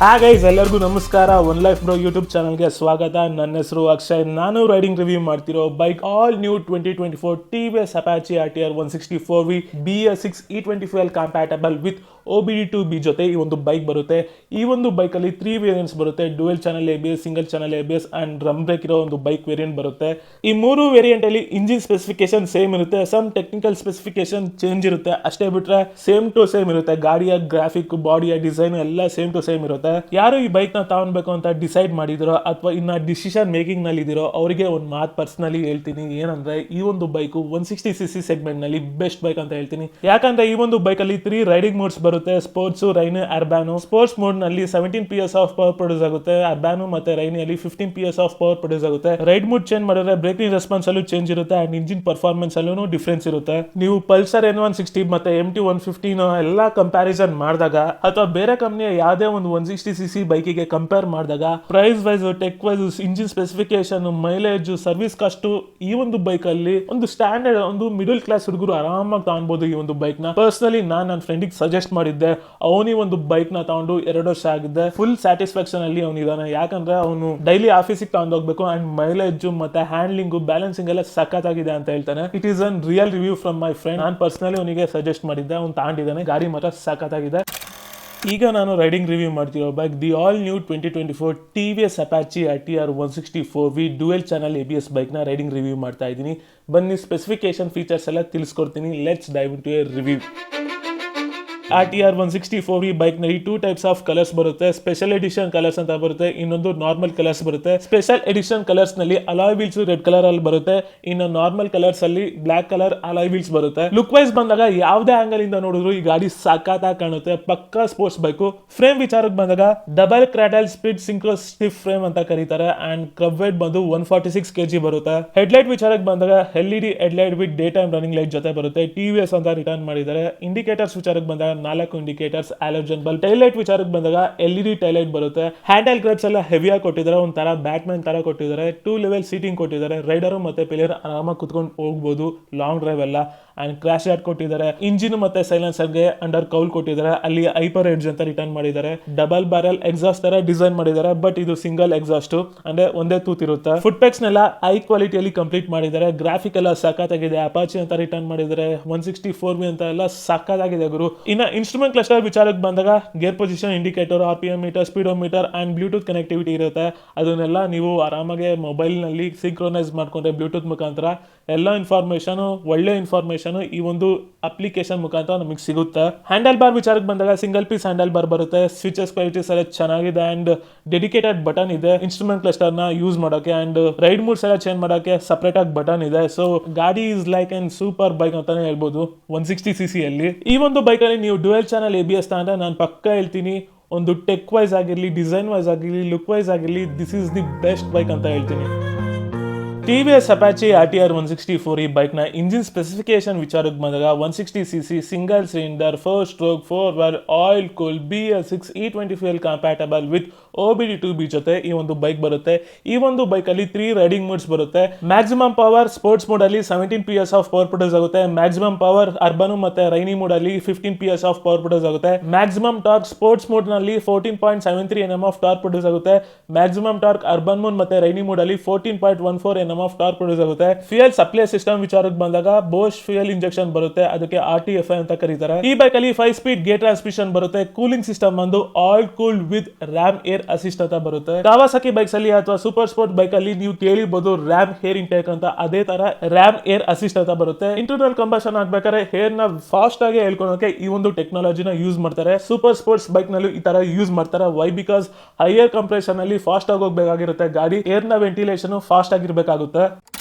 Guys, ಎಲ್ಲರಿಗೂ ನಮಸ್ಕಾರ. One life bro YouTube ಚಾನಲ್ಗೆ ಸ್ವಾಗತ. ನನ್ನ ಹೆಸರು ಅಕ್ಷಯ್. ನಾನು ರೈಡಿಂಗ್ ರಿವ್ಯೂ ಮಾಡ್ತಿರೋ bike all new 2024 TVS Apache RTR 164V BS6 E20 fuel compatible with OBD2B ಜೊತೆ ಈ ಒಂದು ಬೈಕ್ ಬರುತ್ತೆ. ಈ ಒಂದು ಬೈಕಲ್ಲಿ 3 ವೇರಿಯಂಟ್ಸ್ ಬರುತ್ತೆ. Dual channel ABS, single channel ABS and drum break ಇರೋ ಒಂದು ಬೈಕ್ ವೇರಿಯಂಟ್ ಬರುತ್ತೆ. ಈ 3 ವೇರಿಯಂಟ್ ಅಲ್ಲಿ ಇಂಜಿನ್ ಸ್ಪೆಸಿಫಿಕೇಶನ್ ಸೇಮ್ ಇರುತ್ತೆ. ಸಮ್ ಟೆಕ್ನಿಕಲ್ ಸ್ಪೆಸಿಫಿಕೇಶನ್ ಚೇಂಜ್ ಇರುತ್ತೆ. ಅಷ್ಟೇ ಬಿಟ್ರೆ ಸೇಮ್ ಟು ಸೇಮ್ ಇರುತ್ತೆ. ಗಾಡಿಯ ಗ್ರಾಫಿಕ್, ಬಾಡಿಯ ಡಿಸೈನ್ ಎಲ್ಲ ಸೇಮ್ ಟು ಸೇಮ್ ಇರುತ್ತೆ. ಯಾರು ಈ ಬೈಕ್ ನ ತಗೊಳ್ಬೇಕು ಅಂತ ಡಿಸೈಡ್ ಮಾಡಿದಿರೋ ಅಥವಾ ಇನ್ನ ಡಿಸಿಷನ್ ಮೇಕಿಂಗ್ ನಲ್ಲಿ ಇದಿರೋ ಅವರಿಗೆ ಒಂದು ಮಾತು ಪರ್ಸನಲಿ ಹೇಳ್ತೀನಿ. ಏನಂದ್ರೆ ಈ ಒಂದು ಬೈಕ್ 160cc ಸೆಗ್ಮೆಂಟ್ ನಲ್ಲಿ ಬೆಸ್ಟ್ ಬೈಕ್ ಅಂತ ಹೇಳ್ತೀನಿ. ಯಾಕಂದ್ರೆ ಈ ಒಂದು ಬೈಕ್ ಅಲ್ಲಿ 3 ರೈಡಿಂಗ್ ಮೋಡ್ಸ್ ಬರುತ್ತೆ. Sports, rain, urban. Sports mode ನಲ್ಲಿ 17 PS ಆಫ್ ಪವರ್ ಪ್ರೊಡ್ಯೂಸ್ ಆಗುತ್ತೆ. ಅರ್ಬಾನು ಮತ್ತೆ ರೈನ್ ಅಲ್ಲಿ 15 PS ಆಫ್ ಪವರ್ ಪ್ರೊಡ್ಯೂಸ್ ಆಗುತ್ತೆ. ರೈಡ್ ಮೋಡ್ ಚೇಂಜ್ ಮಾಡಿದ್ರೆ ಬ್ರೇಕಿಂಗ್ ರೆಸ್ಪಾನ್ಸ್ ಅಲ್ಲೂ ಚೇಂಜ್ ಇರುತ್ತೆ ಅಂಡ್ ಇಂಜಿನ್ ಪರ್ಫಾರ್ಮೆನ್ಸ್ ಅಲ್ಲೂ ಡಿಫರೆನ್ಸ್ ಇರುತ್ತೆ. ನೀವು ಪಲ್ಸರ್ N160 ಮತ್ತೆ MT115 ಎಲ್ಲ ಕಂಪ್ಯಾರಿಸನ್ ಮಾಡಿದಾಗ ಅಥವಾ ಬೇರೆ ಕಂಪನಿಯ ಯಾವುದೇ ಒಂದು 160cc ಬೈಕಿಗೆ ಕಂಪೇರ್ ಮಾಡಿದಾಗ price wise, tech wise, engine specification, mileage, service cost ಈ ಒಂದು ಬೈಕ್ ಅಲ್ಲಿ ಒಂದು ಸ್ಟ್ಯಾಂಡರ್ಡ್ ಒಂದು ಮಿಡಲ್ ಕ್ಲಾಸ್ ಹುಡುಗರು ಆರಾಮಾಗಿ ತಗೊಳ್ಬಹುದು. ಈ ಒಂದು ಬೈಕ್ ನ ಪರ್ಸನಲಿ ನನ್ನ ಫ್ರೆಂಡಿಗೆ ಸಜೆಸ್ಟ್ ಮಾಡಿದ್ದೆ. ಅವನಿ ಒಂದು ಬೈಕ್ ನ ತಗೊಂಡು 2 ವರ್ಷ ಆಗಿದೆ. ಫುಲ್ ಸ್ಯಾಟಿಸ್ಫ್ಯಾಕ್ಷನ್ ಅಲ್ಲಿ ಅವನಿದಾನೆ. ಯಾಕಂದ್ರೆ ಅವನು ಡೈಲಿ ಆಫೀಸಿಗೆ ತಗೊಂಡು ಹೋಗ್ಬೇಕು ಅಂಡ್ ಮೈಲೇಜ್ ಮತ್ತೆ ಹ್ಯಾಂಡ್ಲಿಂಗ್, ಬ್ಯಾಲೆನ್ಸಿಂಗ್ ಎಲ್ಲ ಸಖತ್ತಾಗಿದೆ ಅಂತ ಹೇಳ್ತಾನೆ. It is an real review from my friend. ನಾನು ಪರ್ಸನಲಿ ಅವನಿಗೆ ಸಜೆಸ್ಟ್ ಮಾಡಿದ್ದೆ. ಅವ್ನು ತಗೊಂಡಿದ್ದಾನೆ. ಗಾಡಿ ಮಾತ್ರ ಸಖತ್ತಾಗಿದೆ. ಈಗ ನಾನು ರೈಡಿಂಗ್ ರಿವ್ಯೂ ಮಾಡ್ತಿರೋ bike the all new 2024 TVS Apache RTR 164V dual channel ABS bike ನ ರೈಡಿಂಗ್ ರಿವ್ಯೂ ಮಾಡ್ತಾ ಇದ್ದೀನಿ. ಬನ್ನಿ ಸ್ಪೆಸಿಫಿಕೇಶನ್, ಫೀಚರ್ಸ್ ಎಲ್ಲ ತಿಳಿಸ್ಕೊಡ್ತೀನಿ. Let's dive into A review. RTR 164V bike ನಲ್ಲಿ 2 ಟೈಪ್ಸ್ ಆಫ್ ಕಲರ್ಸ್ ಬರುತ್ತೆ. ಸ್ಪೆಷಲ್ ಎಡಿಷನ್ ಕಲರ್ಸ್ ಅಂತ ಬರುತ್ತೆ, ಇನ್ನೊಂದು ನಾರ್ಮಲ್ ಕಲರ್ಸ್ ಬರುತ್ತೆ. ಸ್ಪೆಷಲ್ ಎಡಿಷನ್ ಕಲರ್ಸ್ ನಲ್ಲಿ ಅಲಾಯ್ ವೀಲ್ಸ್ ರೆಡ್ ಕಲರ್ ಅಲ್ಲಿ ಬರುತ್ತೆ. ಇನ್ನು ನಾರ್ಮಲ್ ಕಲರ್ಸ್ ಅಲ್ಲಿ ಬ್ಲಾಕ್ ಕಲರ್ ಅಲಾಯ್ ವೀಲ್ಸ್ ಬರುತ್ತೆ. ಲುಕ್ ವೈಸ್ ಬಂದಾಗ ಯಾವುದೇ ಆಂಗಲ್ ಇಂದ ನೋಡಿದ್ರು ಈ ಗಾಡಿ ಸಖತ್ತಾಗಿ ಕಾಣುತ್ತೆ. ಪಕ್ಕಾ ಸ್ಪೋರ್ಟ್ಸ್ ಬೈಕ್. ಫ್ರೇಮ್ ವಿಚಾರಕ್ಕೆ ಬಂದಾಗ ಡಬಲ್ ಕ್ರಾಟಲ್ ಸ್ಪ್ಲಿಟ್ ಸಿಂಕ್ರೋ ಸ್ಟಿಫ್ ಫ್ರೇಮ್ ಅಂತ ಕರೀತಾರೆ ಅಂಡ್ ಕ್ರಬ್ ವೇಟ್ ಬಂದು 146 kg ಬರುತ್ತೆ. ಹೆಡ್ಲೈಟ್ ವಿಚಾರಕ್ಕೆ ಬಂದಾಗ LED headlight with day time running light ಜೊತೆ ಬರುತ್ತೆ. TVS ಅಂತ ರಿಟರ್ನ್ ಮಾಡಿದ್ದಾರೆ. ಇಂಡಿಕೇಟರ್ಸ್ ವಿಚಾರಕ್ಕೆ ಬಂದಾಗ 4 indicators, halogen bulb. Tail light ವಿಚಾರಕ್ಕೆ ಬಂದಾಗ LED ಟೈಲ್ ಲೈಟ್ ಬರುತ್ತೆ. ಹ್ಯಾಂಡಲ್ ಗ್ರಿಪ್ಸ್ ಎಲ್ಲ ಹೆವಿಯಾಗಿ ಕೊಟ್ಟಿದ್ದಾರೆ. ಒಂಥರ ಬ್ಯಾಟ್ಮನ್ ತರ ಕೊಟ್ಟಿದ್ದಾರೆ. 2 ಲೆವೆಲ್ ಸೀಟಿಂಗ್ ಕೊಟ್ಟಿದ್ದಾರೆ. ರೈಡರ್ ಮತ್ತೆ ಪ್ಲೇಯರ್ ಆರಾಮಾಗಿ ಕುತ್ಕೊಂಡು ಹೋಗ್ಬೋದು ಲಾಂಗ್ ಡ್ರೈವ್ ಎಲ್ಲ. ಅಂಡ್ ಕ್ರಾಶ್ ಯಾರ್ಡ್ ಕೊಟ್ಟಿದ್ದಾರೆ. ಇಂಜಿನ್ ಮತ್ತೆ ಸೈಲೆನ್ಸರ್ಗೆ ಅಂಡರ್ ಕೌಲ್ ಕೊಟ್ಟಿದ್ದಾರೆ. ಅಲ್ಲಿ ಹೈಪರ್ ಎಡ್ಜ್ ಅಂತ ರಿಟರ್ನ್ ಮಾಡಿದ್ದಾರೆ. ಡಬಲ್ ಬ್ಯಾರಲ್ ಎಕ್ಸಾಸ್ಟ್ ತರ ಡಿಸೈನ್ ಮಾಡಿದ್ದಾರೆ. ಬಟ್ ಇದು ಸಿಂಗಲ್ ಎಕ್ಸಾಸ್ಟ್ ಅಂದ್ರೆ ಒಂದೇ ತೂತ್ ಇರುತ್ತೆ. ಫುಟ್ ಪೆಕ್ಸ್ ನೆಲ್ಲ ಹೈ ಕ್ವಾಲಿಟಿಯಲ್ಲಿ ಕಂಪ್ಲೀಟ್ ಮಾಡಿದ್ದಾರೆ. ಗ್ರಾಫಿಕ್ ಎಲ್ಲ ಸಖತ್ತಾಗಿದೆ. ಅಪಾಚಿ ಅಂತ ರಿಟರ್ನ್ ಮಾಡಿದ್ದಾರೆ. 164V ಅಂತ ಎಲ್ಲ ಸಖತ್ತಾಗಿದೆ ಗುರು. ಇನ್ನ ಇನ್ಸ್ಟ್ರೂಮೆಂಟ್ ಕ್ಲಸ್ಟರ್ ವಿಚಾರಕ್ಕೆ ಬಂದಾಗ gear position indicator, RPM meter, speedometer and Bluetooth connectivity ಇರುತ್ತೆ. ಅದನ್ನೆಲ್ಲ ನೀವು ಆರಾಮಾಗಿ ಮೊಬೈಲ್ ನಲ್ಲಿ ಸಿಂಕ್ರೋನೈಸ್ ಮಾಡ್ಕೊಂಡ್ರೆ ಬ್ಲೂಟೂತ್ ಮುಖಾಂತರ ಎಲ್ಲ ಇನ್ಫಾರ್ಮೇಶನ್, ಒಳ್ಳೆ ಇನ್ಫಾರ್ಮೇಶನ್ ಈ ಒಂದು ಅಪ್ಲಿಕೇಶನ್ ಮುಖಾಂತರ ನಮಗೆ ಸಿಗುತ್ತೆ. ಹ್ಯಾಂಡಲ್ ಬಾರ್ ವಿಚಾರಕ್ಕೆ ಬಂದಾಗ ಸಿಂಗಲ್ ಪೀಸ್ ಹ್ಯಾಂಡಲ್ ಬಾರ್ ಬರುತ್ತೆ. ಸ್ವಿಚಸ್ ಕ್ವಾಲಿಟೀಸ್ ಎಲ್ಲ ಚೆನ್ನಾಗಿದೆ ಅಂಡ್ ಡೆಡಿಕೇಟೆಡ್ ಬಟನ್ ಇದೆ ಇನ್ಸ್ಟ್ರೂಮೆಂಟ್ ಕ್ಲಸ್ಟರ್ ನ ಯೂಸ್ ಮಾಡೋಕೆ. ಅಂಡ್ ರೈಡ್ ಮೂಡ್ಸ್ ಎಲ್ಲ ಚೇಂಜ್ ಮಾಡೋಕೆ ಸಪರೇಟ್ ಆಗಿ ಬಟನ್ ಇದೆ. ಸೊ ಗಾಡಿ is like and super bike ಅಂತಾನೆ ಹೇಳ್ಬೋದು 160cc ಅಲ್ಲಿ. ಈ ಒಂದು ಬೈಕ್ ಅಲ್ಲಿ ನೀವು ಡುವೆಲ್ ಚಾನಲ್ ABS ಅಂದ್ರೆ ನಾನು ಪಕ್ಕ ಹೇಳ್ತೀನಿ, ಒಂದು ಟೆಕ್ ವೈಸ್ ಆಗಿರಲಿ, ಡಿಸೈನ್ ವೈಸ್ ಆಗಿರಲಿ, ಲುಕ್ ವೈಸ್ ಆಗಿರಲಿ, this is the best bike ಅಂತ ಹೇಳ್ತೀನಿ. TVS Apache RTR 164 ಈ ಬೈಕ್ ನ ಇಂಜಿನ್ ಸ್ಪೆಸಿಫಿಕೇಶನ್ ವಿಚಾರಕ್ಕೆ ಬಂದಾಗ 160cc single cylinder 4 stroke 4 var oil cool BS6 E20 fuel compatible with OBD2B ಜೊತೆ ಈ ಒಂದು ಬೈಕ್ ಬರುತ್ತೆ. ಈ ಒಂದು ಬೈಕ್ ಅಲ್ಲಿ 3 ರೈಡಿಂಗ್ ಮೋಡ್ಸ್ ಬರುತ್ತೆ. ಮ್ಯಾಕ್ಸಿಮಮ್ ಪವರ್ ಸ್ಪೋರ್ಟ್ಸ್ ಮೋಡ್ ಅಲ್ಲಿ 17 PS ಆಫ್ ಪವರ್ ಪ್ರೊಡ್ಯೂಸ್ ಆಗುತ್ತೆ. ಮ್ಯಾಕ್ಸಿಮಮ್ ಪವರ್ ಅರ್ಬನ್ ಮತ್ತೆ ರೈನಿ ಮೋಡ್ ಅಲ್ಲಿ 15 PS ಆಫ್ ಪವರ್ ಪ್ರೊಡ್ಯೂಸ್ ಆಗುತ್ತೆ. ಮ್ಯಾಕ್ಸಿಮಮ್ ಟಾರ್ಕ್ ಸ್ಪೋರ್ಟ್ಸ್ ಮೋಡ್ ನಲ್ಲಿ 14.73 Nm ಆಫ್ ಟಾರ್ಕ್ ಪ್ರೊಡ್ಯೂಸ್ ಆಗುತ್ತೆ. ಮ್ಯಾಕ್ಸಿಮಮ್ ಟಾರ್ಕ್ ಅರ್ಬನ್ ಮೋಡ್ ಮತ್ತೆ rainy mode ಅಲ್ಲಿ 14.14 Nm of torque produce ಆಗುತ್ತೆ. Fuel supply system ವಿಚಾರಕ್ಕೆ ಬಂದಾಗ ಬೋಶ್ ಫ್ಯೂಯಲ್ ಇಂಜೆಕ್ಷನ್ ಬರುತ್ತೆ. ಅದಕ್ಕೆ RTFI ಅಂತ ಕರೀತಾರೆ. ಈ ಬೈಕ್ ಅಲ್ಲಿ 5 ಸ್ಪೀಡ್ ಗೇರ್ ಟ್ರಾನ್ಸ್ಮಿಷನ್ ಬರುತ್ತೆ. ಕೂಲಿಂಗ್ ಸಿಸ್ಟಮ್ ಬಂದು oil cooled with ram air assist ಅಂತ ಬರುತ್ತೆ. ಕಾವಾಸಕಿ ಬೈಕ್ಸ್ ಅಲ್ಲಿ ಅಥವಾ ಸೂಪರ್ ಸ್ಪೋರ್ಟ್ ಬೈಕ್ ಅಲ್ಲಿ ನೀವು ಕೇಳಿಬಹುದು ರ್ಯಾಮ್ ಹೇರ್ ಇಂಟೇಕ್ ಅಂತ. ಅದೇ ತರ ರ್ಯಾಮ್ ಏರ್ ಅಸಿಸ್ಟ್ ಅಂತ ಬರುತ್ತೆ. ಇಂಟರ್ನಲ್ ಕಂಬಷನ್ ಆಗ್ಬೇಕಾದ್ರೆ ಹೇರ್ ನ ಫಾಸ್ಟ್ ಆಗಿ ಹೇಳ್ಕೊಳಕ್ಕೆ ಈ ಒಂದು ಟೆಕ್ನಾಲಜಿನ ಯೂಸ್ ಮಾಡ್ತಾರೆ. ಸೂಪರ್ ಸ್ಪೋರ್ಟ್ಸ್ ಬೈಕ್ ನಲ್ಲಿ ಈ ತರ ಯೂಸ್ ಮಾಡ್ತಾರೆ. ವೈ? ಬಿಕಾಸ್ ಹೈಯರ್ ಕಂಪ್ರೆಷನ್ ಅಲ್ಲಿ ಫಾಸ್ಟ್ ಆಗಿ ಹೋಗ್ಬೇಕಾಗಿರುತ್ತೆ ಗಾಡಿ. ಏರ್ ನ ವೆಂಟಿಲೇಷನ್ ಫಾಸ್ಟ್ ಆಗಿರ್ಬೇಕಾಗುತ್ತೆ.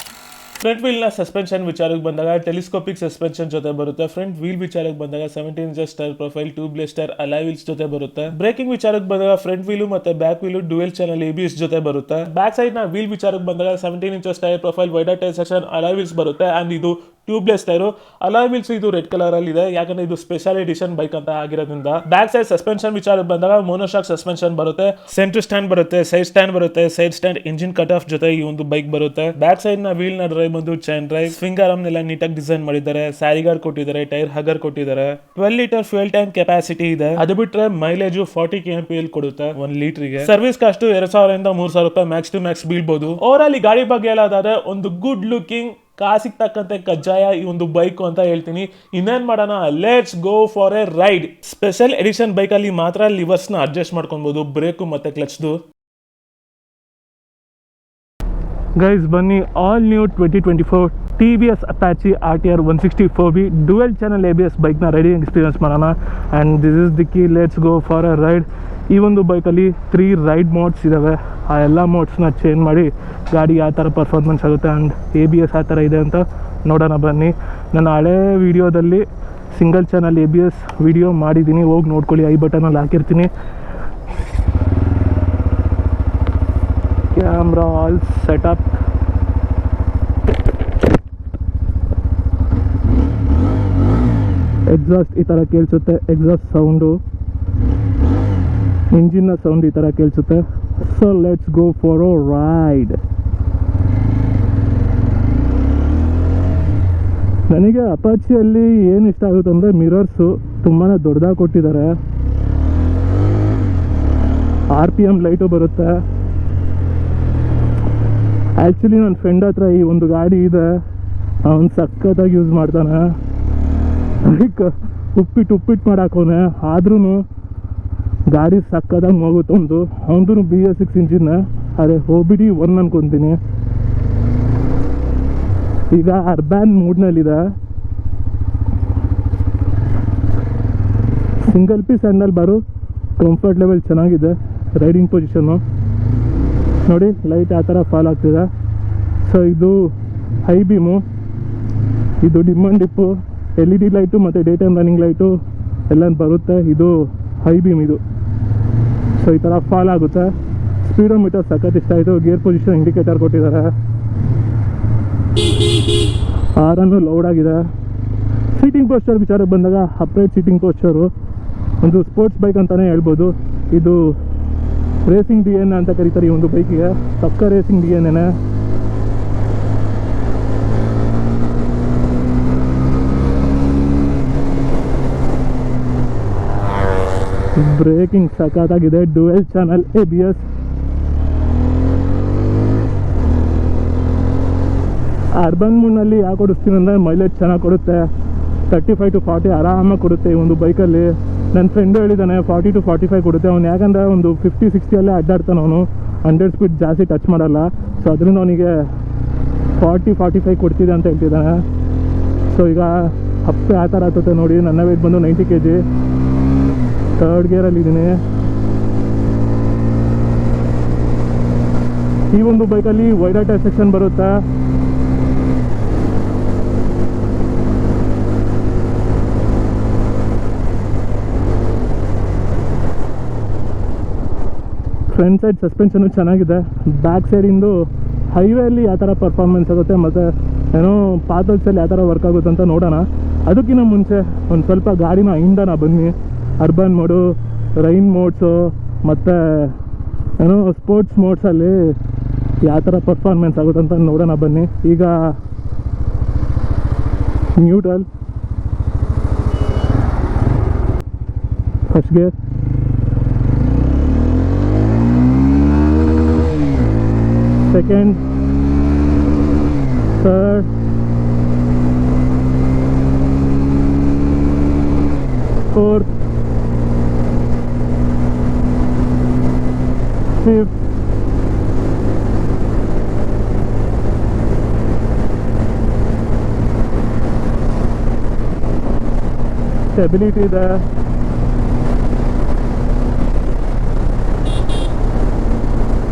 ಫ್ರಂಟ್ ವೀಲ್ ನ ಸಸ್ಪೆನ್ಷನ್ ವಿಚಾರಕ್ಕೆ ಬಂದಾಗ ಟೆಲಿಸ್ಕೋಪಿಕ್ ಸಸ್ಪೆನ್ಷನ್ ಜೊತೆ ಬರುತ್ತೆ. ಫ್ರಂಟ್ ವೀಲ್ ವಿಚಾರಕ್ಕೆ ಬಂದಾಗ 17 inches tyre profile tubeless tyre alloy wheels ಜೊತೆ ಬರುತ್ತೆ. ಬ್ರೇಕಿಂಗ್ ವಿಚಾರಕ್ಕೆ ಬಂದಾಗ ಫ್ರಂಟ್ ವೀಲ್ ಮತ್ತೆ back wheel dual channel ABS ಜೊತೆ ಬರುತ್ತೆ. ಬ್ಯಾಕ್ ಸೈಡ್ ನ ವೀಲ್ ವಿಚಾರಕ್ಕೆ ಬಂದಾಗ 17 inches tyre profile wider tyre section alloy wheels ಬರುತ್ತೆ ಅಂಡ್ ಇದು ಟ್ಯೂಬ್ಲೆಸ್ ಟೈರು. ಅಲಾಯ್ ವೀಲ್ಸ್ ಇದು ರೆಡ್ ಕಲರ್ ಅಲ್ಲಿ ಇದೆ, ಯಾಕಂದ್ರೆ ಇದು ಸ್ಪೆಷಲ್ ಎಡಿಷನ್ ಬೈಕ್ ಅಂತ ಆಗಿರೋದ್ರಿಂದ. ಬ್ಯಾಕ್ ಸೈಡ್ ಸಸ್ಪೆನ್ಷನ್ ವಿಚಾರ ಬಂದಾಗ ಮೋನೋಶಾಕ್ ಸಸ್ಪೆನ್ಷನ್ ಬರುತ್ತೆ, ಸೆಂಟರ್ ಸ್ಟ್ಯಾಂಡ್ ಬರುತ್ತೆ, ಸೈಡ್ ಸ್ಟ್ಯಾಂಡ್ ಬರುತ್ತೆ, side stand engine cut off ಜೊತೆ ಈ ಒಂದು ಬೈಕ್ ಬರುತ್ತೆ. ಬ್ಯಾಕ್ ಸೈಡ್ ನ ವೀಲ್ ನ ಡ್ರೈವ್ ಬಂದು ಚೈನ್ ಡ್ರೈವ್, ಸ್ವಿಂಗ್ ಆರ್ಮ್ ನೆಲ್ಲ ನೀಟಾಗಿ ಡಿಸೈನ್ ಮಾಡಿದ್ದಾರೆ, ಸ್ಯಾರಿ ಗಾರ್ಡ್ ಕೊಟ್ಟಿದ್ದಾರೆ, ಟೈರ್ ಹಗರ್ ಕೊಟ್ಟಿದ್ದಾರೆ. 12 ಲೀಟರ್ ಫ್ಯೂಯಲ್ ಟ್ಯಾಂಕ್ ಕೆಪಾಸಿಟಿ ಇದೆ. ಅದು ಬಿಟ್ರೆ ಮೈಲೇಜ್ 40 kmpl ಕೊಡುತ್ತೆ 1 ಲೀಟರ್ಗೆ. ಸರ್ವಿಸ್ ಕಾಸ್ಟ್ 2000 ಇಂದ 3000 ರೂಪಾಯಿ ಮ್ಯಾಕ್ಸ್ ಟು ಮ್ಯಾಕ್ಸ್ ಬೀಳ್ಬಹುದು. ಓವರ್ ಆಲ್ ಈ ಗಾಡಿ ಬಗ್ಗೆ ಹೇಳೋದಾದ್ರೆ ಒಂದು ಗುಡ್ ಲುಕಿಂಗ್, ಕಾಸಿಗೆ ತಕ್ಕಂತೆ ಕಜ್ಜಾಯ ಈ ಒಂದು ಬೈಕ್ ಅಂತ ಹೇಳ್ತೀನಿ. ಇನ್ನೇನ್ ಮಾಡೋಣ, let's go for a ride. Special edition bike ಅಲ್ಲಿ ಮಾತ್ರ ಲಿವರ್ಸ್ ನ ಅಡ್ಜಸ್ಟ್ ಮಾಡ್ಕೊಬಹುದು, ಬ್ರೇಕು ಮತ್ತೆ ಕ್ಲಚ್ದು. ಗೈಸ್ ಬನ್ನಿ, all new 2024 TVS Apache RTR 160 4V dual channel ABS ಬೈಕ್ನ ರೈಡಿಂಗ್ ಎಕ್ಸ್ಪೀರಿಯನ್ಸ್ ಮಾಡೋಣ. And this is the key, let's go for a ride. ಈ ಒಂದು ಬೈಕಲ್ಲಿ 3 ರೈಡ್ ಮೋಡ್ಸ್ ಇದ್ದಾವೆ. ಆ ಎಲ್ಲ ಮೋಡ್ಸ್ನ ಚೇಂಜ್ ಮಾಡಿ ಗಾಡಿ ಯಾವ ಥರ ಪರ್ಫಾರ್ಮೆನ್ಸ್ ಆಗುತ್ತೆ ಆ್ಯಂಡ್ ABS ಆ ಥರ ಇದೆ ಅಂತ ನೋಡೋಣ ಬನ್ನಿ. ನನ್ನ ಹಳೇ ವಿಡಿಯೋದಲ್ಲಿ ಸಿಂಗಲ್ ಚಾನಲ್ ABS ವಿಡಿಯೋ ಮಾಡಿದ್ದೀನಿ, ಹೋಗಿ ನೋಡ್ಕೊಳ್ಳಿ, ಐ ಬಟನಲ್ಲಿ ಹಾಕಿರ್ತೀನಿ. Camera all setup. ಎಕ್ಸಾಸ್ಟ್ ಈ ಥರ ಕೇಳಿಸುತ್ತೆ, ಎಕ್ಸಾಸ್ಟ್ ಸೌಂಡು, ಇಂಜಿನ್ನ ಸೌಂಡ್ ಈ ಥರ ಕೇಳಿಸುತ್ತೆ. So let's go for a ride. ನನಗೆ ಅಪಾಚಿಯಲ್ಲಿ ಏನು ಇಷ್ಟ ಆಗುತ್ತೆ ಅಂದರೆ ಮಿರರ್ಸು ತುಂಬಾ ದೊಡ್ಡದಾಗಿ ಕೊಟ್ಟಿದ್ದಾರೆ. RPM ಲೈಟು ಬರುತ್ತೆ. ಆ್ಯಕ್ಚುಲಿ ನನ್ನ ಫ್ರೆಂಡ್ ಹತ್ರ ಈ ಒಂದು ಗಾಡಿ ಇದೆ, ಅವನು ಸಖತ್ತಾಗಿ ಯೂಸ್ ಮಾಡ್ತಾನೆ. ಅದಕ್ಕೆ ಉಪ್ಪಿಟ್ಟು ಮಾಡಾಕೋನೆ, ಆದ್ರೂ ಗಾಡಿ ಸಕ್ಕದಾಗಿ ಹೋಗುತ್ತೆ. ಅವನದು BS6 ಇಂಜಿನ್, ಅದೇ OBD 1 ಅನ್ಕೊತೀನಿ. ಈಗ ಅರ್ಬ್ಯಾನ್ ಮೂಡ್ನಲ್ಲಿದೆ. Single piece handle bar, comfort level ಚೆನ್ನಾಗಿದೆ. ರೈಡಿಂಗ್ ಪೊಸಿಷನ್ನು ನೋಡಿ, ಲೈಟ್ ಆ ಥರ ಫಾಲ್ ಆಗ್ತಿದೆ. ಸೊ ಇದು ಹೈ ಬೀಮು, ಇದು dim and dip, LED light ಮತ್ತು ಡೇ ಟೈಮ್ ರನ್ನಿಂಗ್ ಲೈಟು ಎಲ್ಲ ಬರುತ್ತೆ. ಇದು ಹೈ ಬೀಮ್ ಇದು. ಸೊ ಈ ಥರ ಫಾಲ್ ಆಗುತ್ತೆ. ಸ್ಪೀಡೋಮೀಟರ್ ಸಖತ್ ಇಷ್ಟ ಆಯಿತು. ಗೇರ್ ಪೊಸಿಷನ್ ಇಂಡಿಕೇಟರ್ ಕೊಟ್ಟಿದ್ದಾರೆ. ಆರನ್ನು ಲೌಡ್ ಆಗಿದೆ. ಸೀಟಿಂಗ್ ಪೋಸ್ಚರ್ ವಿಚಾರಕ್ಕೆ ಬಂದಾಗ ಅಪ್ರೈಟ್ ಸೀಟಿಂಗ್ ಪೋಸ್ಚರು, ಒಂದು ಸ್ಪೋರ್ಟ್ಸ್ ಬೈಕ್ ಅಂತಲೇ ಹೇಳ್ಬೋದು. ಇದು ರೇಸಿಂಗ್ DNA ಅಂತ ಕರೀತಾರೆ ಈ ಒಂದು ಬೈಕಿಗೆ, ಪಕ್ಕ ರೇಸಿಂಗ್ DNA. ಬ್ರೇಕಿಂಗ್ ಸಖತ್ತಾಗಿದೆ. Dual channel ABS. ಅರ್ಬನ್ ಮೂಡ್ನಲ್ಲಿ ಯಾಕೆ ಕೊಡಿಸ್ತೀನಿ ಅಂದರೆ ಮೈಲೇಜ್ ಚೆನ್ನಾಗಿ ಕೊಡುತ್ತೆ. 35 to 40 ಆರಾಮಾಗಿ ಕೊಡುತ್ತೆ ಈ ಒಂದು ಬೈಕಲ್ಲಿ. ನನ್ನ ಫ್ರೆಂಡು ಹೇಳಿದ್ದಾನೆ 40 to 45 ಕೊಡುತ್ತೆ ಅವನು, ಯಾಕಂದರೆ ಒಂದು 50-60 ಅಡ್ಡಾಡ್ತಾನೆ ಅವನು, 100 ಸ್ಪೀಡ್ ಜಾಸ್ತಿ ಟಚ್ ಮಾಡಲ್ಲ. ಸೊ ಅದರಿಂದ ಅವನಿಗೆ 40-45 ಕೊಡ್ತಿದೆ ಅಂತ ಹೇಳ್ತಿದ್ದಾನೆ. ಸೊ ಈಗ ಹಪ್ಪೆ ಆ ಥರ ಆಗ್ತದೆ ನೋಡಿ. ನನ್ನ ವೇಟ್ ಬಂದು 90 kg, 3rd ಗೇರಲ್ಲಿದ್ದೀನಿ. ಈ ಒಂದು ಬೈಕಲ್ಲಿ ವೈಡರ್ ಟೈರ್ ಸೆಕ್ಷನ್ ಬರುತ್ತೆ. ಫ್ರಂಟ್ ಸೈಡ್ ಸಸ್ಪೆನ್ಷನು ಚೆನ್ನಾಗಿದೆ. ಬ್ಯಾಕ್ ಸೈಡಿಂದು ಹೈವೇಲಿ ಯಾವ ಥರ ಪರ್ಫಾರ್ಮೆನ್ಸ್ ಆಗುತ್ತೆ ಮತ್ತು ಏನೋ ಪಾತಲ್ಸಲ್ಲಿ ಯಾವ ಥರ ವರ್ಕ್ ಆಗುತ್ತೆ ಅಂತ ನೋಡೋಣ. ಅದಕ್ಕಿಂತ ಮುಂಚೆ ಒಂದು ಸ್ವಲ್ಪ ಗಾಡಿನ ಹಿಂಡೋಣ ಬನ್ನಿ. ಅರ್ಬನ್ ಮೋಡು, ರೈನ್ ಮೋಡ್ಸು ಮತ್ತು ಏನೋ ಸ್ಪೋರ್ಟ್ಸ್ ಮೋಡ್ಸಲ್ಲಿ ಯಾವ ಥರ ಪರ್ಫಾರ್ಮೆನ್ಸ್ ಆಗುತ್ತೆ ಅಂತ ನೋಡೋಣ ಬನ್ನಿ. ಈಗ neutral, first gear, second, third, fourth, fifth, stability there.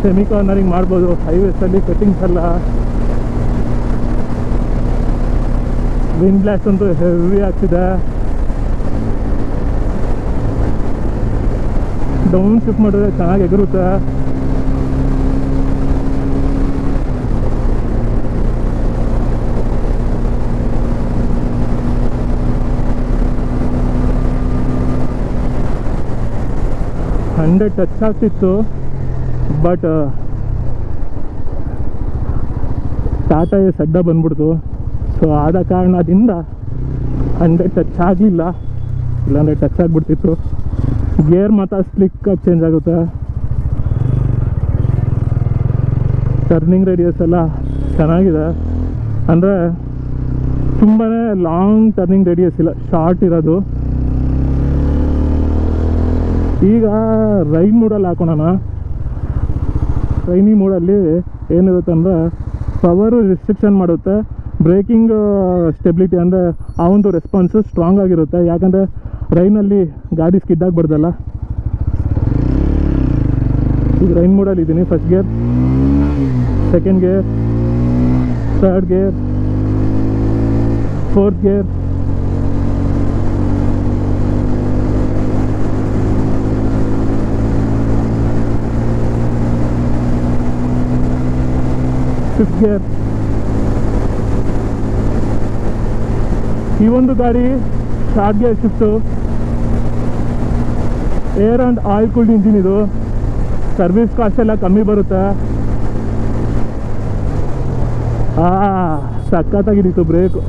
Semi cornering ಮಾಡ್ಬೋದು ಹೈವೇಸಲ್ಲಿ, ಕಟ್ಟಿಂಗ್ಸ್ ಎಲ್ಲ. ವಿಂಡ್ ಬ್ಲಾಸ್ಟ್ ಅಂತೂ ಹೆವಿ ಆಗ್ತಿದೆ. ಡೌನ್ ಶಿಫ್ಟ್ ಮಾಡಿದ್ರೆ ಚೆನ್ನಾಗಿ ಎಗರುತ್ತೆ. 100 ಟಚ್ ಆಗ್ತಿತ್ತು. ಬಟ್ ಟಾಟಾ ಎಸ್ ಅಡ್ಡ ಬಂದ್ಬಿಡ್ತು. ಸೊ ಆದ ಕಾರಣದಿಂದ 100 ಟಚ್ ಆಗಲಿಲ್ಲ, ಇಲ್ಲಾಂದರೆ ಟಚ್ ಆಗಿಬಿಡ್ತಿತ್ತು. ಗೇರ್ ಮಾತ್ರ ಸ್ಲಿಕ್ಕಾಗಿ ಚೇಂಜ್ ಆಗುತ್ತೆ. ಟರ್ನಿಂಗ್ ರೇಡಿಯಸ್ ಎಲ್ಲ ಚೆನ್ನಾಗಿದೆ, ಅಂದರೆ ತುಂಬಾ ಲಾಂಗ್ ಟರ್ನಿಂಗ್ ರೇಡಿಯಸ್ ಇಲ್ಲ, ಶಾರ್ಟ್ ಇರೋದು. ಈಗ ರೈನ್ ಮೋಡಲ್ಲಿ ಹಾಕೋಣ. ರೈನಿ ಮೋಡಲ್ಲಿ ಏನಿರುತ್ತೆ ಅಂದರೆ ಪವರು ರಿಸ್ಟ್ರಿಕ್ಷನ್ ಮಾಡುತ್ತೆ, ಬ್ರೇಕಿಂಗ್ ಸ್ಟೆಬಿಲಿಟಿ ಅಂದರೆ ಆ ಒಂದು ರೆಸ್ಪಾನ್ಸು ಸ್ಟ್ರಾಂಗ್ ಆಗಿರುತ್ತೆ. ಯಾಕಂದರೆ ರೈನಲ್ಲಿ ಗಾಡಿ ಸ್ಕಿಡ್ ಆಗಿಬಿಡ್ದಲ್ಲ. ಈಗ ರೈನ್ ಮೋಡಲ್ಲಿ ಇದ್ದೀನಿ. First gear, second gear, third gear, fourth gear, fifth gear. ಈ ಒಂದು ಗಾಡಿ short gear shift, air and oil cooled engine. ಇದು ಸರ್ವಿಸ್ ಕಾಸ್ಟ್ ಎಲ್ಲ ಕಮ್ಮಿ ಬರುತ್ತೆ. ಸಖತ್ತಾಗಿತ್ತು ಬ್ರೇಕು.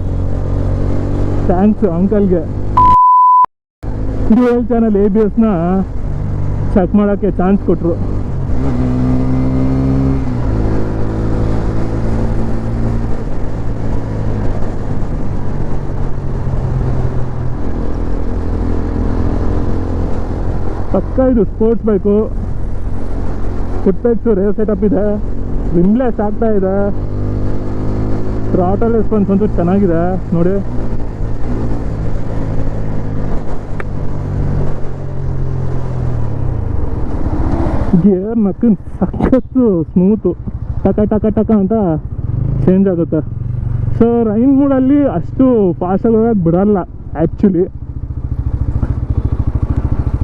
ಥ್ಯಾಂಕ್ಸ್ ಅಂಕಲ್ಗೆ. ಡ್ಯುಯಲ್ ಚಾನಲ್ ABSನ ಚೆಕ್ ಮಾಡೋಕ್ಕೆ ಚಾನ್ಸ್ ಕೊಟ್ಟರು. ಪಕ್ಕ ಇದು sports bike. Footpegs rear setup ಇದೆ, ವಿಮ್ಲೆಸ್ ಆಗ್ತಾ ಇದೆ. ಥ್ರಾಟಲ್ ರೆಸ್ಪಾನ್ಸ್ ಅಂತೂ ಚೆನ್ನಾಗಿದೆ ನೋಡಿ. ಗೇರ್ ನಕ್ಕನ್ ಸಖತ್ತು ಸ್ಮೂತು, ಟಕ ಟಕ ಟಕ ಅಂತ ಚೇಂಜ್ ಆಗುತ್ತೆ. ಸೊ ರೈನ್ ಮೂಡಲ್ಲಿ ಅಷ್ಟು ಫಾಸ್ಟಾಗಿ ಹೋಗೋಕ್ಕೆ ಬಿಡಲ್ಲ ಆ್ಯಕ್ಚುಲಿ.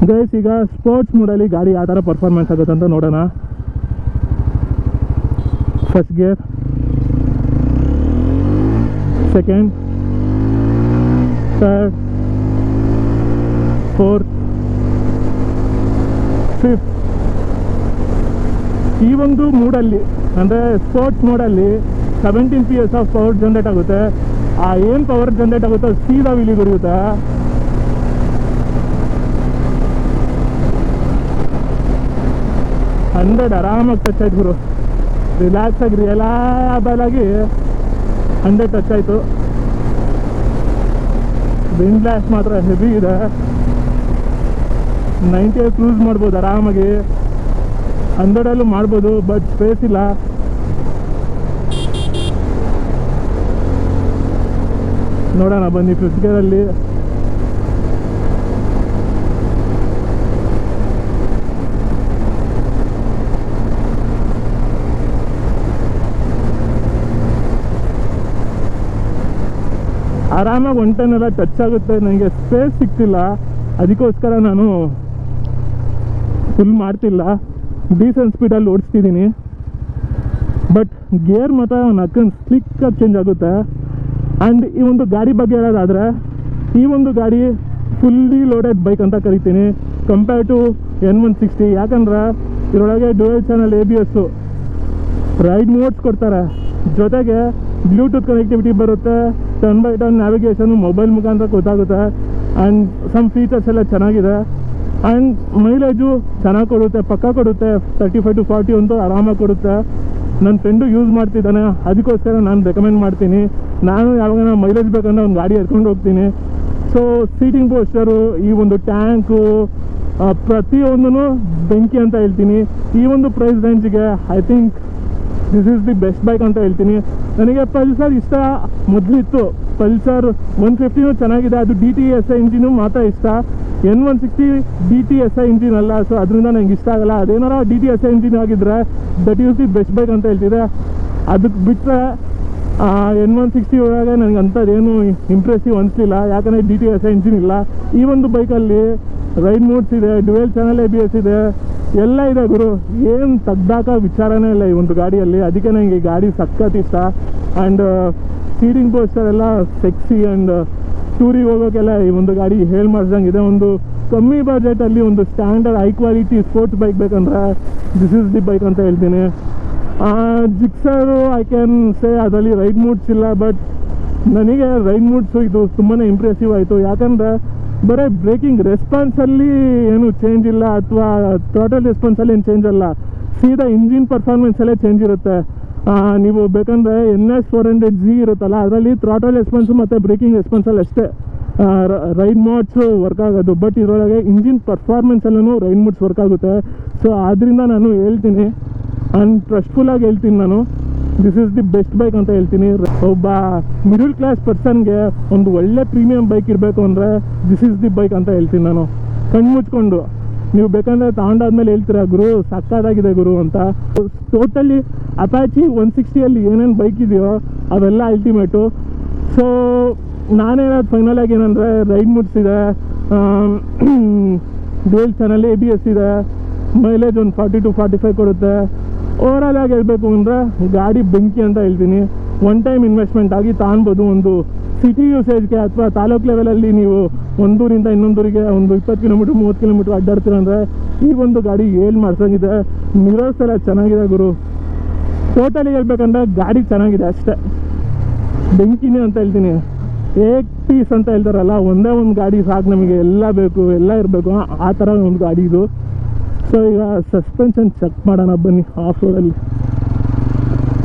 ಗೈಸ್, ಈಗ ಸ್ಪೋರ್ಟ್ಸ್ ಮೂಡಲ್ಲಿ ಗಾಡಿ ಯಾವ ಥರ ಪರ್ಫಾರ್ಮೆನ್ಸ್ ಆಗುತ್ತೆ ಅಂತ ನೋಡೋಣ. First gear, second, third, fourth, fifth. ಈ ಒಂದು ಮೂಡಲ್ಲಿ ಅಂದರೆ ಸ್ಪೋರ್ಟ್ಸ್ ಮೋಡಲ್ಲಿ 17 PS ಆಫ್ ಪವರ್ ಜನ್ರೇಟ್ ಆಗುತ್ತೆ. ಆ ಏನು ಪವರ್ ಜನ್ರೇಟ್ ಆಗುತ್ತೆ ಅದು ಸೀದಾ ವೀಲಿಗೆ ಹೊಡೆಯುತ್ತೆ. ಹಂಡ್ರೆಡ್ ಆರಾಮಾಗಿ ಟಚ್ ಆಯ್ತು ಗುರು. ರಿಲ್ಯಾಕ್ಸ್ ಆಗಿ ರಿಯಲಾಬಲ್ ಆಗಿ 100 ಟಚ್ ಆಯಿತು. ವಿಂಡ್ ಬ್ಲಾಸ್ಟ್ ಮಾತ್ರ ಹೆವಿ ಇದೆ. 90 ಕ್ರೂಸ್ ಮಾಡ್ಬೋದು ಆರಾಮಾಗಿ, 100 ಮಾಡ್ಬೋದು. ಬಟ್ ಸ್ಪೇಸ್ ಇಲ್ಲ. ನೋಡೋಣ ಬನ್ನಿ ಫಿಫ್ತ್ ಗೇರಲ್ಲಿ. ಆರಾಮಾಗಿ 110 ಎಲ್ಲ ಟಚ್ ಆಗುತ್ತೆ. ನನಗೆ ಸ್ಪೇಸ್ ಸಿಗ್ತಿಲ್ಲ, ಅದಕ್ಕೋಸ್ಕರ ನಾನು ಫುಲ್ ಮಾಡ್ತಿಲ್ಲ, ಡೀಸೆಂಟ್ ಸ್ಪೀಡಲ್ಲಿ ಓಡಿಸ್ತಿದ್ದೀನಿ. ಬಟ್ ಗೇರ್ ಮಾತ್ರ ನಕ್ಕನ್ ಸ್ಲಿಕ್ಕಾಗಿ ಚೇಂಜ್ ಆಗುತ್ತೆ. ಆ್ಯಂಡ್ ಈ ಒಂದು ಗಾಡಿ ಬಗ್ಗೆ ಹೇಳೋದಾದರೆ, ಈ ಒಂದು ಗಾಡಿ ಫುಲ್ಲಿ ಲೋಡೆಡ್ ಬೈಕ್ ಅಂತ ಕರಿತೀನಿ ಕಂಪೇರ್ ಟು N160. ಯಾಕಂದ್ರೆ ಇದರೊಳಗೆ dual channel ABS, ride modes ಕೊಡ್ತಾರೆ, ಜೊತೆಗೆ ಬ್ಲೂಟೂತ್ ಕನೆಕ್ಟಿವಿಟಿ ಬರುತ್ತೆ, turn by turn navigation mobile ಮುಖಾಂತರ ಗೊತ್ತಾಗುತ್ತೆ. ಆ್ಯಂಡ್ ಸಮ್ ಫೀಚರ್ಸ್ ಎಲ್ಲ ಚೆನ್ನಾಗಿದೆ. ಆ್ಯಂಡ್ ಮೈಲೇಜು ಚೆನ್ನಾಗಿ ಕೊಡುತ್ತೆ, ಪಕ್ಕ ಕೊಡುತ್ತೆ. 35 to 40 ಅಂತೂ ಆರಾಮಾಗಿ ಕೊಡುತ್ತೆ. ನನ್ನ ಫ್ರೆಂಡು ಯೂಸ್ ಮಾಡ್ತಿದ್ದಾನೆ, ಅದಕ್ಕೋಸ್ಕರ ನಾನು ರೆಕಮೆಂಡ್ ಮಾಡ್ತೀನಿ. ನಾನು ಯಾವಾಗ ಮೈಲೇಜ್ ಬೇಕಂದ್ರೆ ಒಂದು ಗಾಡಿ ಎತ್ಕೊಂಡು ಹೋಗ್ತೀನಿ. ಸೊ ಸೀಟಿಂಗ್ ಪೋಸ್ಟರು, ಈ ಒಂದು ಟ್ಯಾಂಕು, ಪ್ರತಿಯೊಂದೂ ಬೆಂಕಿ ಅಂತ ಹೇಳ್ತೀನಿ. ಈ ಒಂದು ಪ್ರೈಸ್ ರೇಂಜಿಗೆ I think this is the best bike ಅಂತ ಹೇಳ್ತೀನಿ. ನನಗೆ ಪಲ್ಸರ್ ಇಷ್ಟ ಮೊದಲಿತ್ತು. ಪಲ್ಸರ್ 150 ಚೆನ್ನಾಗಿದೆ, ಅದು DTSI ಇಂಜಿನು ಮಾತ್ರ ಇಷ್ಟ. N160 DTSI ಇಂಜಿನ್ ಅಲ್ಲ, ಸೊ ಅದರಿಂದ ನನಗೆ ಇಷ್ಟ ಆಗಲ್ಲ. ಅದೇನಾರ DTSI ಇಂಜಿನ್ ಆಗಿದ್ದರೆ that is the best bike ಅಂತ ಹೇಳ್ತಿದ್ದೆ. ಅದಕ್ಕೆ ಬಿಟ್ಟರೆ N160 ಒಳಗೆ ನನಗೆ ಅಂಥದ್ದೇನು ಇಂಪ್ರೆಸಿವ್ ಅನಿಸ್ಲಿಲ್ಲ, ಯಾಕಂದರೆ DTSI ಇಂಜಿನ್ ಇಲ್ಲ. ಈ ಒಂದು ಬೈಕಲ್ಲಿ ರೈಡ್ ಮೋಡ್ಸ್ ಇದೆ, ಡ್ಯುಯಲ್ ಚಾನಲ್ ABS ಇದೆ, ಎಲ್ಲ ಇದೆ ಗುರು. ಏನು ತೆಗ್ದಾಕ ವಿಚಾರನೇ ಇಲ್ಲ ಈ ಒಂದು ಗಾಡಿಯಲ್ಲಿ. ಅದಕ್ಕೆ ನನಗೆ ಈ ಗಾಡಿ ಸಖತ್ ಇಷ್ಟ. ಆ್ಯಂಡ್ ಸೀಟಿಂಗ್ ಪೋಸ್ಟರ್ ಎಲ್ಲ ಸೆಕ್ಸಿ. ಆ್ಯಂಡ್ ಟೂರಿಗೆ ಹೋಗೋಕ್ಕೆಲ್ಲ ಈ ಒಂದು ಗಾಡಿ ಹೇಳಿ ಮಾಡಿಸ್ದಂಗೆ ಇದೆ. ಒಂದು ಕಮ್ಮಿ ಬಜೆಟಲ್ಲಿ ಒಂದು standard high quality sports bike ಬೇಕಂದ್ರೆ ದಿಸ್ ಇಸ್ ದಿ ಬೈಕ್ ಅಂತ ಹೇಳ್ತೀನಿ. ಜಿಕ್ಸರು ಐ ಕ್ಯಾನ್ ಸೇ ಅದರಲ್ಲಿ ರೈಡ್ ಮೂಡ್ಸ್ ಇಲ್ಲ, ಬಟ್ ನನಗೆ ರೈಡ್ ಮೂಡ್ಸು ಇದು ತುಂಬಾ ಇಂಪ್ರೆಸಿವ್ ಆಯಿತು. ಯಾಕಂದರೆ ಬರೀ ಬ್ರೇಕಿಂಗ್ ರೆಸ್ಪಾನ್ಸಲ್ಲಿ ಏನು ಚೇಂಜ್ ಇಲ್ಲ, ಅಥವಾ ಥ್ರಾಟಲ್ ರೆಸ್ಪಾನ್ಸಲ್ಲಿ ಏನು ಚೇಂಜ್ ಅಲ್ಲ, ಸೀದಾ ಇಂಜಿನ್ ಪರ್ಫಾರ್ಮೆನ್ಸಲ್ಲೇ ಚೇಂಜ್ ಇರುತ್ತೆ. ನೀವು ಬೇಕಂದರೆ NS400Z ಇರುತ್ತಲ್ಲ, ಅದರಲ್ಲಿ ಥ್ರಾಟಲ್ ರೆಸ್ಪಾನ್ಸು ಮತ್ತು ಬ್ರೇಕಿಂಗ್ ರೆಸ್ಪಾನ್ಸಲ್ಲಿ ಅಷ್ಟೇ ರೈಡ್ ಮೋಡ್ಸು ವರ್ಕ್ ಆಗೋದು. ಬಟ್ ಇದರೊಳಗೆ ಇಂಜಿನ್ ಪರ್ಫಾರ್ಮೆನ್ಸಲ್ಲೂ ರೈಡ್ ಮೋಡ್ಸ್ ವರ್ಕ್ ಆಗುತ್ತೆ. ಸೊ ಆದ್ದರಿಂದ ನಾನು ಹೇಳ್ತೀನಿ, ಟ್ರಸ್ಟ್ಫುಲ್ಲಾಗಿ ಹೇಳ್ತೀನಿ, ನಾನು this is the best bike ಅಂತ ಹೇಳ್ತೀನಿ. ಒಬ್ಬ ಮಿಡಲ್ ಕ್ಲಾಸ್ ಪರ್ಸನ್ಗೆ ಒಂದು ಒಳ್ಳೆ ಪ್ರೀಮಿಯಂ ಬೈಕ್ ಇರಬೇಕು ಅಂದರೆ ದಿಸ್ ಈಸ್ ದಿ ಬೈಕ್ ಅಂತ ಹೇಳ್ತೀನಿ ನಾನು. ಕಣ್ಣು ಮುಚ್ಕೊಂಡು ನೀವು ಬೇಕಂದರೆ ತಗೊಂಡಾದ್ಮೇಲೆ ಹೇಳ್ತೀರಾ, ಗುರು ಸಕ್ಕತ್ತಾಗಿದೆ ಗುರು ಅಂತ. ಟೋಟಲಿ ಅಪಾಚಿ 160ಯಲ್ಲಿ ಏನೇನು ಬೈಕ್ ಇದೆಯೋ ಅವೆಲ್ಲ ಅಲ್ಟಿಮೇಟು. ಸೊ ನಾನು ಹೇಳೋದು ಫೈನಲ್ ಆಗಿ ಏನಂದರೆ, ರೈಡ್ ಮೂಡ್ಸ್ ಇದೆ, ಡ್ಯೂಯಲ್ ಚಾನಲ್ ABS ಇದೆ, ಮೈಲೇಜ್ ಒಂದು 40 to 45 ಕೊಡುತ್ತೆ. ಓವರಾಲ್ ಆಗಿ ಹೇಳ್ಬೇಕು ಅಂದರೆ ಗಾಡಿ ಬೆಂಕಿ ಅಂತ ಹೇಳ್ತೀನಿ. ಒನ್ ಟೈಮ್ ಇನ್ವೆಸ್ಟ್ಮೆಂಟ್ ಆಗಿ ತಗೊಳ್ಬೋದು. ಒಂದು ಸಿಟಿ ಯೂಸೇಜ್ಗೆ ಅಥವಾ ತಾಲೂಕು ಲೆವೆಲಲ್ಲಿ ನೀವು ಒಂದೂರಿಂದ ಇನ್ನೊಂದೂರಿಗೆ ಒಂದು 20 ಕಿಲೋಮೀಟ್ರ್ 30 ಕಿಲೋಮೀಟ್ರ್ ಅಡ್ಡಾಡ್ತೀರಂದರೆ ಈ ಒಂದು ಗಾಡಿ ಏನು ಮಾಡ್ಸಂಗಿದೆ. ಮಿರರ್ಸ್ ಎಲ್ಲ ಚೆನ್ನಾಗಿದೆ ಗುರು. ಟೋಟಲಿ ಹೇಳ್ಬೇಕಂದ್ರೆ ಗಾಡಿ ಚೆನ್ನಾಗಿದೆ ಅಷ್ಟೇ, ಬೆಂಕಿನೇ ಅಂತ ಹೇಳ್ತೀನಿ. ಏಕ್ ಪೀಸ್ ಅಂತ ಹೇಳ್ತಾರಲ್ಲ, ಒಂದೇ ಒಂದು ಗಾಡಿ ಸಾಕು ನಮಗೆ, ಎಲ್ಲ ಬೇಕು, ಎಲ್ಲ ಇರಬೇಕು, ಆ ಥರ ಒಂದು ಗಾಡಿ ಇದು. ಸೊ ಈಗ ಸಸ್ಪೆನ್ಷನ್ ಚೆಕ್ ಮಾಡೋಣ ಬನ್ನಿ ಆಫ್ ರೋಡಲ್ಲಿ.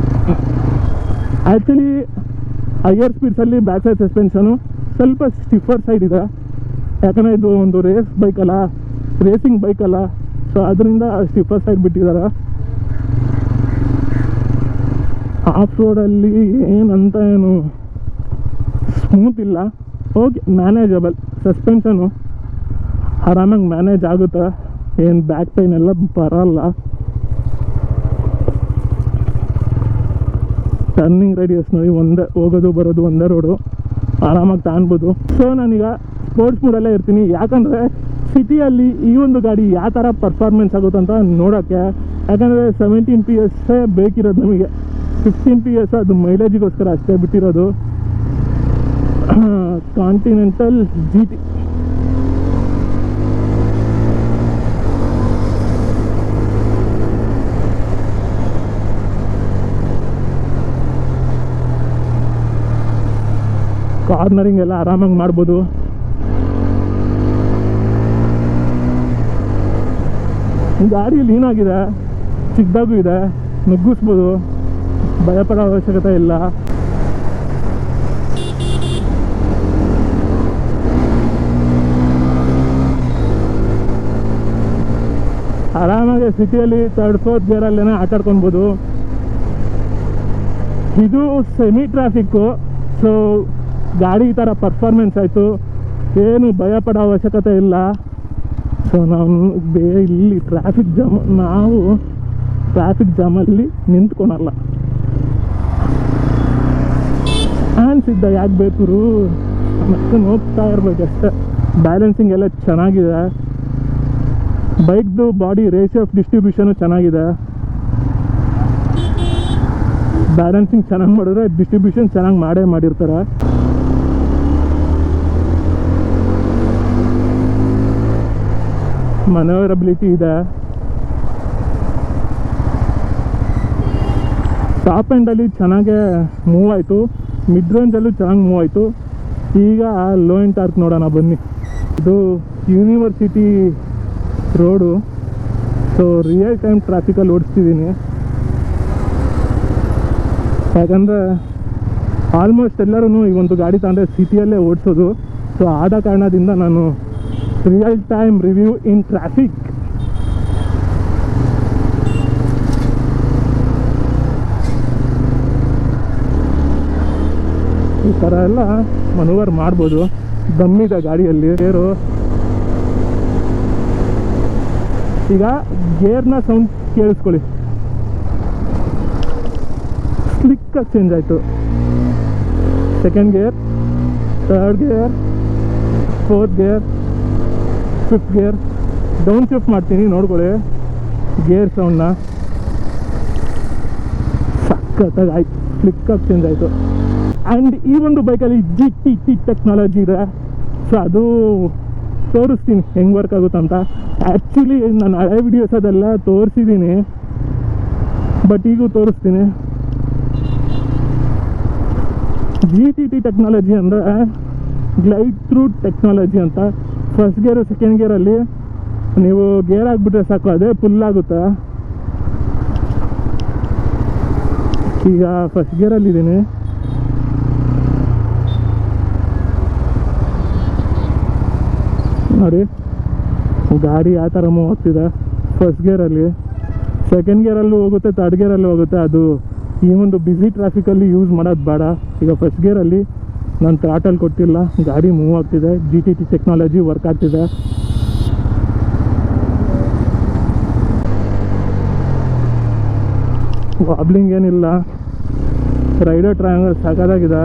ಆ್ಯಕ್ಚುಲಿ ಹೈಯರ್ ಸ್ಪೀಡ್ಸಲ್ಲಿ ಬ್ಯಾಕ್ ಸೈಡ್ ಸಸ್ಪೆನ್ಷನು ಸ್ವಲ್ಪ ಸ್ಟಿಫರ್ ಸೈಡ್ ಇದೆ, ಯಾಕಂದರೆ ಇದು ಒಂದು ರೇಸಿಂಗ್ ಬೈಕ್ ಅಲ್ಲ. ಸೊ ಅದರಿಂದ ಸ್ಟಿಫರ್ ಸೈಡ್ ಬಿಟ್ಟಿದ್ದಾರೆ. ಆಫ್ ರೋಡಲ್ಲಿ ಏನಂತ ಏನು ಸ್ಮೂತ್ ಇಲ್ಲ, ಓಕೆ ಮ್ಯಾನೇಜಬಲ್. ಸಸ್ಪೆನ್ಷನು ಆರಾಮಾಗಿ ಮ್ಯಾನೇಜ್ ಆಗುತ್ತೆ, ಏನು ಬ್ಯಾಕ್ ಪೈನ್ ಎಲ್ಲ ಬರಲ್ಲ. ಟರ್ನಿಂಗ್ ರೇಡಿಯಸ್ ನೋಡಿ, ಒಂದೇ ಹೋಗೋದು ಬರೋದು ಒಂದೇ ರೋಡು, ಆರಾಮಾಗಿ ತಾಣ್ಬೋದು. ಸೊ ನಾನೀಗ ಸ್ಪೋರ್ಟ್ಸ್ ಮೂಡಲ್ಲೇ ಇರ್ತೀನಿ, ಯಾಕಂದರೆ ಸಿಟಿಯಲ್ಲಿ ಈ ಒಂದು ಗಾಡಿ ಯಾವ ಥರ ಪರ್ಫಾರ್ಮೆನ್ಸ್ ಆಗುತ್ತೆ ಅಂತ ನೋಡೋಕ್ಕೆ. ಯಾಕಂದರೆ 17 PS ಬೇಕಿರೋದು ನಮಗೆ, 15 PS ಅದು ಮೈಲೇಜಿಗೋಸ್ಕರ ಅಷ್ಟೇ ಬಿಟ್ಟಿರೋದು. ಕಾಂಟಿನೆಂಟಲ್ GT ಕಾರ್ನರಿಂಗ್ ಎಲ್ಲ ಆರಾಮಾಗಿ ಮಾಡ್ಬೋದು. ಗಾಡಿ ಲೀನಾಗಿದೆ, ಚಿಕ್ಕದಾಗೂ ಇದೆ, ನುಗ್ಗಿಸ್ಬೋದು, ಭಯಪಡೋ ಅವಶ್ಯಕತೆ ಇಲ್ಲ. ಆರಾಮಾಗಿ ಸಿಟಿಯಲ್ಲಿ 3rd 4th ಗೇರಲ್ಲೇ ಆಟಾಡ್ಕೊಳ್ಬೋದು. ಇದು ಸೆಮಿ ಟ್ರಾಫಿಕ್ಕು, ಸೊ ಗಾಡಿ ಈ ಥರ ಪರ್ಫಾರ್ಮೆನ್ಸ್ ಆಯಿತು, ಏನು ಭಯಪಡೋ ಅವಶ್ಯಕತೆ ಇಲ್ಲ. ಸೊ ಇಲ್ಲಿ ನಾವು ಟ್ರಾಫಿಕ್ ಜಾಮಲ್ಲಿ ನಿಂತ್ಕೊಳಲ್ಲ, ಅನ್ಸಿದ್ದ ಯಾಕೆ ಬೇಕು ಮತ್ತೆ ಹೋಗ್ತಾ ಇರ್ಬೇಕು ಅಷ್ಟೇ. ಬ್ಯಾಲೆನ್ಸಿಂಗ್ ಎಲ್ಲ ಚೆನ್ನಾಗಿದೆ, ಬೈಕ್ದು ಬಾಡಿ ರೇಷಿಯೋ ಆಫ್ ಡಿಸ್ಟ್ರಿಬ್ಯೂಷನು ಚೆನ್ನಾಗಿದೆ. ಬ್ಯಾಲೆನ್ಸಿಂಗ್ ಚೆನ್ನಾಗಿ ಮಾಡಿದ್ರೆ ಡಿಸ್ಟ್ರಿಬ್ಯೂಷನ್ ಚೆನ್ನಾಗಿ ಮಾಡಿರ್ತಾರೆ. ಮನೋವರಬಿಲಿಟಿ ಇದೆ. ಟಾಪ್ ಎಂಡಲ್ಲಿ ಚೆನ್ನಾಗೇ ಮೂವ್ ಆಯಿತು, ಮಿಡ್ ರೇಂಜಲ್ಲೂ ಚೆನ್ನಾಗಿ ಮೂವ್ ಆಯಿತು. ಈಗ ಲೋ ಎಂಡ್ ಟಾರ್ಕ್ ನೋಡೋಣ ಬನ್ನಿ. ಇದು university road, so real time ಟ್ರಾಫಿಕಲ್ಲಿ ಓಡಿಸ್ತಿದ್ದೀನಿ. ಯಾಕಂದರೆ ಆಲ್ಮೋಸ್ಟ್ ಎಲ್ಲರೂ ಈ ಒಂದು ಗಾಡಿ ತಗೊಂಡ್ರೆ ಸಿಟಿಯಲ್ಲೇ ಓಡಿಸೋದು. ಸೊ ಆದ ಕಾರಣದಿಂದ ನಾನು real time review in traffic. ಈ ಥರ ಎಲ್ಲ ಮನೋವರ್ ಮಾಡ್ಬೋದು. ದಮ್ಮಿದೆ ಗಾಡಿಯಲ್ಲಿ ಗೇರು. ಈಗ ಗೇರ್ನ ಸೌಂಡ್ ಕೇಳಿಸ್ಕೊಳ್ಳಿ, ಸ್ಲಿಕ್ಕಾಗಿ ಚೇಂಜ್ ಆಯಿತು. Second gear, 3rd gear, 4th gear, 5th gear. Down shift ಮಾಡ್ತೀನಿ ನೋಡ್ಕೊಳ್ಳಿ ಗೇರ್ ಸೌಂಡ್ನ. ಸಖತ್ತಾಗಿ ಆಯ್ತು, ಸ್ಲಿಕ್ಕಾಗಿ ಚೇಂಜ್ ಆಯಿತು. ಆ್ಯಂಡ್ ಈ ಒಂದು ಬೈಕಲ್ಲಿ GT ಟೆಕ್ನಾಲಜಿ ಇದೆ. ಸೊ ಅದು ತೋರಿಸ್ತೀನಿ ಹೆಂಗೆ ವರ್ಕ್ ಆಗುತ್ತಂತ. ಆ್ಯಕ್ಚುಲಿ ನಾನು ಹಳೆ ವಿಡಿಯೋಸ್ ಅದೆಲ್ಲ ತೋರಿಸಿದ್ದೀನಿ, ಬಟ್ ಈಗೂ ತೋರಿಸ್ತೀನಿ. GTT ಟೆಕ್ನಾಲಜಿ ಅಂದರೆ ಗ್ಲೈಡ್ ಥ್ರೂ ಟೆಕ್ನಾಲಜಿ ಅಂತ. ಫಸ್ಟ್ ಗೇರು ಸೆಕೆಂಡ್ ಗೇರಲ್ಲಿ ನೀವು ಗೇರ್ ಹಾಕ್ಬಿಟ್ರೆ ಸಾಕು, ಅದೇ ಫುಲ್ ಆಗುತ್ತೆ. ಈಗ ಫಸ್ಟ್ ಗೇರಲ್ಲಿದ್ದೀನಿ. ನೋಡಿ ಗಾಡಿ ಯಾವ ಥರ ಮೂವ್ ಆಗ್ತಿದೆ ಫಸ್ಟ್ ಗೇರಲ್ಲಿ. ಸೆಕೆಂಡ್ ಗೇರಲ್ಲೂ ಹೋಗುತ್ತೆ, ಥರ್ಡ್ ಗೇರಲ್ಲೂ ಹೋಗುತ್ತೆ. ಅದು ಈ ಒಂದು ಬ್ಯುಸಿ ಟ್ರಾಫಿಕಲ್ಲಿ ಯೂಸ್ ಮಾಡೋದು ಬೇಡ. ಈಗ ಫಸ್ಟ್ ಗೇರಲ್ಲಿ ನಾನು ಥ್ರಾಟಲ್ ಕೊಟ್ಟಿಲ್ಲ, ಗಾಡಿ ಮೂವ್ ಆಗ್ತಿದೆ. GTT ಟೆಕ್ನಾಲಜಿ ವರ್ಕ್ ಆಗ್ತಿದೆ. ವಾಬ್ಲಿಂಗ್ ಏನಿಲ್ಲ, ರೈಡರ್ ಟ್ರಯಾಂಗಲ್ ಸಾಕಾಗಿದೆ.